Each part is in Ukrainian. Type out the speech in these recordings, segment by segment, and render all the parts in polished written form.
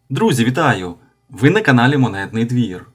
Друзі, вітаю! Ви на каналі Монетний двір.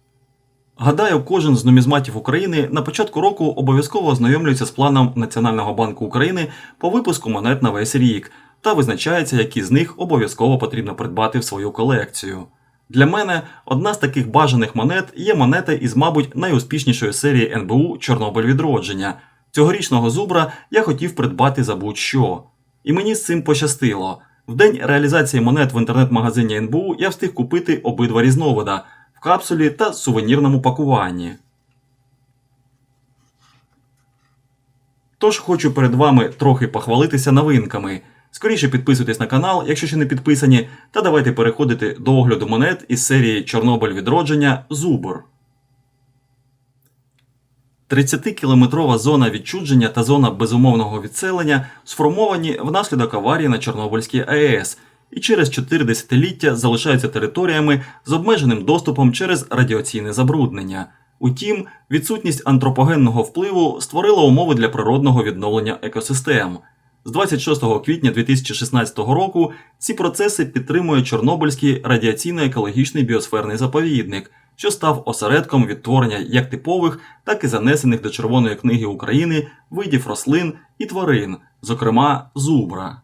Гадаю, кожен з нумізматів України на початку року обов'язково ознайомлюється з планом Національного банку України по випуску монет на весь рік та визначається, які з них обов'язково потрібно придбати в свою колекцію. Для мене одна з таких бажаних монет є монета із, мабуть, найуспішнішої серії НБУ «Чорнобиль відродження». Цьогорічного зубра я хотів придбати за будь-що. І мені з цим пощастило. В день реалізації монет в інтернет-магазині НБУ я встиг купити обидва різновида в капсулі та сувенірному пакуванні. Тож хочу перед вами трохи похвалитися новинками. Скоріше підписуйтесь на канал, якщо ще не підписані, та давайте переходити до огляду монет із серії «Чорнобиль відродження. Зубр». 30-кілометрова зона відчуження та зона безумовного відселення сформовані внаслідок аварії на Чорнобильській АЕС і через 4 десятиліття залишаються територіями з обмеженим доступом через радіаційне забруднення. Утім, відсутність антропогенного впливу створила умови для природного відновлення екосистем. З 26 квітня 2016 року ці процеси підтримує Чорнобильський радіаційно-екологічний біосферний заповідник, що став осередком відтворення як типових, так і занесених до Червоної книги України видів рослин і тварин, зокрема зубра.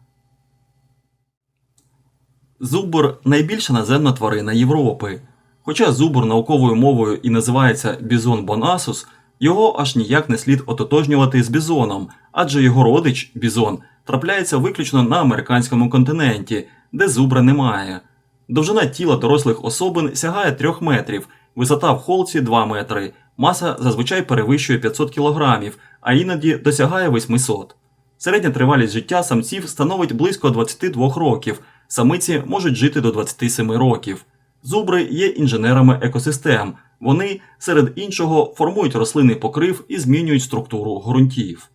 Зубр – найбільша наземна тварина Європи. Хоча зубр науковою мовою і називається бізон бонасус, його аж ніяк не слід ототожнювати з бізоном, адже його родич, бізон, трапляється виключно на американському континенті, де зубра немає. Довжина тіла дорослих особин сягає 3 метрів, висота в холці 2 метри, маса зазвичай перевищує 500 кг, а іноді досягає 800. Середня тривалість життя самців становить близько 22 років, самиці можуть жити до 27 років. Зубри є інженерами екосистем, вони, серед іншого, формують рослинний покрив і змінюють структуру ґрунтів.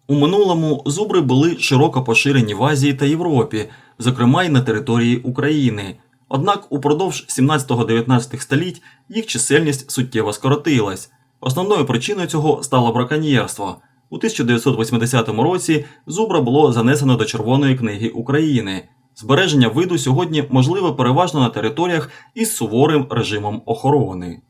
У минулому зубри були широко поширені в Азії та Європі, зокрема й на території України. Однак упродовж 17-19 століть їх чисельність суттєво скоротилась. Основною причиною цього стало браконьєрство. У 1980 році зубра було занесено до Червоної книги України. Збереження виду сьогодні можливе переважно на територіях із суворим режимом охорони.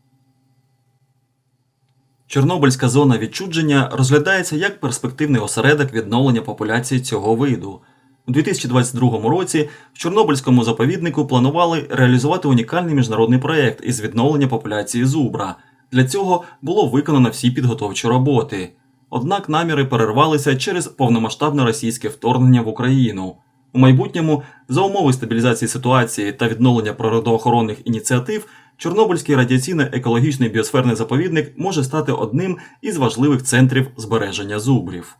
Чорнобильська зона відчуження розглядається як перспективний осередок відновлення популяції цього виду. У 2022 році в Чорнобильському заповіднику планували реалізувати унікальний міжнародний проєкт із відновлення популяції зубра. Для цього було виконано всі підготовчі роботи. Однак наміри перервалися через повномасштабне російське вторгнення в Україну. У майбутньому, за умови стабілізації ситуації та відновлення природоохоронних ініціатив, Чорнобильський радіаційно-екологічний біосферний заповідник може стати одним із важливих центрів збереження зубрів.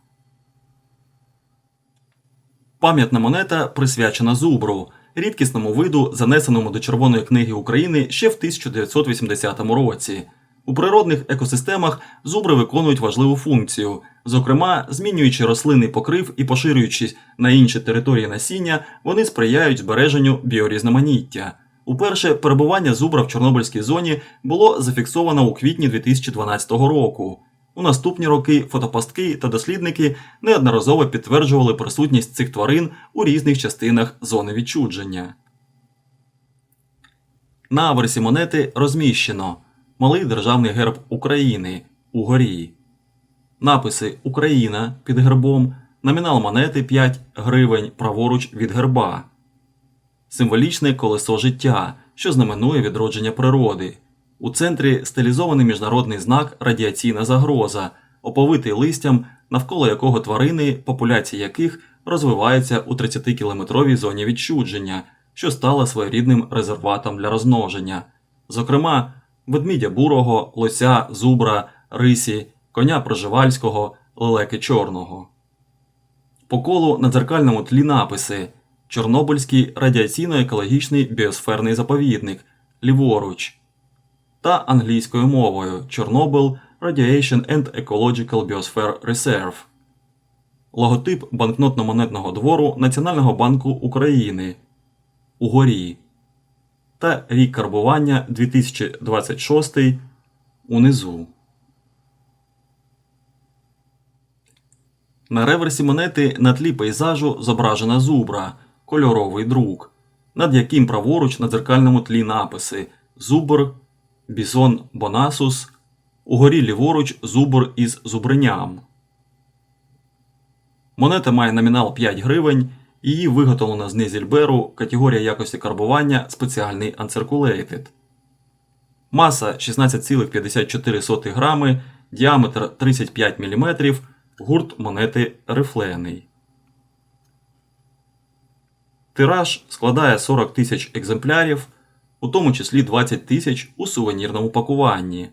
Пам'ятна монета присвячена зубру, рідкісному виду, занесеному до Червоної книги України ще в 1980 році. У природних екосистемах зубри виконують важливу функцію. Зокрема, змінюючи рослинний покрив і поширюючись на інші території насіння, вони сприяють збереженню біорізноманіття. Уперше перебування зубра в Чорнобильській зоні було зафіксовано у квітні 2012 року. У наступні роки фотопастки та дослідники неодноразово підтверджували присутність цих тварин у різних частинах зони відчуження. На аверсі монети розміщено малий державний герб України угорі, написи «Україна» під гербом, номінал монети 5 гривень праворуч від герба, символічне колесо життя, що знаменує відродження природи. У центрі стилізований міжнародний знак «Радіаційна загроза», оповитий листям, навколо якого тварини, популяції яких розвиваються у 30-кілометровій зоні відчуження, що стала своєрідним резерватом для розмноження. Зокрема, ведмідя бурого, лося, зубра, рисі, коня проживальського, лелеки чорного. По колу на дзеркальному тлі написи «Чорнобильський радіаційно-екологічний біосферний заповідник» ліворуч та англійською мовою «Chernobyl Radiation and Ecological Biosphere Reserve». Логотип банкнотно-монетного двору Національного банку України угорі та рік карбування 2026 унизу. На реверсі монети на тлі пейзажу зображена зубра, кольоровий друк. над яким праворуч на дзеркальному тлі написи «Зубр», «Бізон Бонасус», угорі ліворуч зубр із зубриням. Монета має номінал 5 гривень, її виготовлено з низільберу, категорія якості карбування спеціальний Uncirculated. Маса 16,54 грами, діаметр 35 мм, гурт монети рифлений. Тираж складає 40 тисяч екземплярів, у тому числі 20 тисяч у сувенірному пакуванні.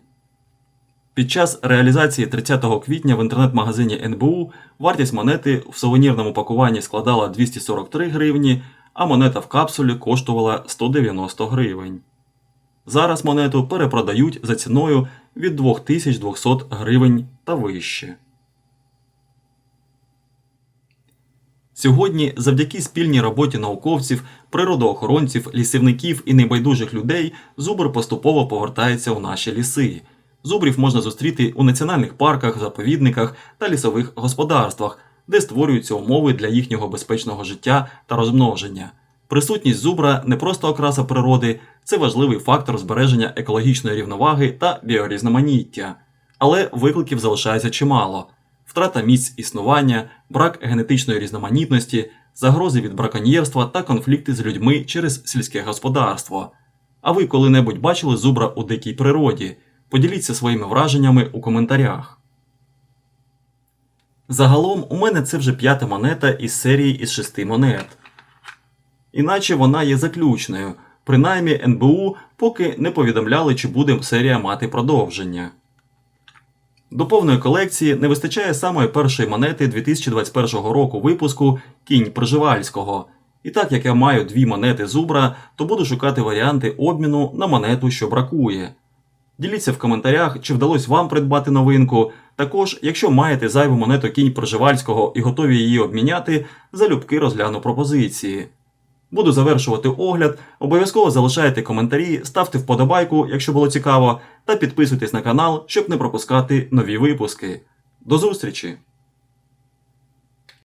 Під час реалізації 30 квітня в інтернет-магазині НБУ вартість монети в сувенірному пакуванні складала 243 гривні, а монета в капсулі коштувала 190 гривень. Зараз монету перепродають за ціною від 2200 гривень та вище. Сьогодні, завдяки спільній роботі науковців, природоохоронців, лісівників і небайдужих людей, зубр поступово повертається у наші ліси. Зубрів можна зустріти у національних парках, заповідниках та лісових господарствах, де створюються умови для їхнього безпечного життя та розмноження. Присутність зубра не просто окраса природи, це важливий фактор збереження екологічної рівноваги та біорізноманіття. Але викликів залишається чимало. Втрата місць існування, брак генетичної різноманітності, загрози від браконьєрства та конфлікти з людьми через сільське господарство. А ви коли-небудь бачили зубра у дикій природі? Поділіться своїми враженнями у коментарях. Загалом у мене це вже 5-та монета із серії із 6 монет. Іначе вона є заключною, принаймні НБУ поки не повідомляли, чи буде серія мати продовження. До повної колекції не вистачає самої першої монети 2021 року випуску «Кінь Пржевальського». І так як я маю 2 монети зубра, то буду шукати варіанти обміну на монету, що бракує. Діліться в коментарях, чи вдалося вам придбати новинку. Також, якщо маєте зайву монету «Кінь Пржевальського» і готові її обміняти, залюбки розгляну пропозиції. Буду завершувати огляд, обов'язково залишайте коментарі, ставте вподобайку, якщо було цікаво, та підписуйтесь на канал, щоб не пропускати нові випуски. До зустрічі!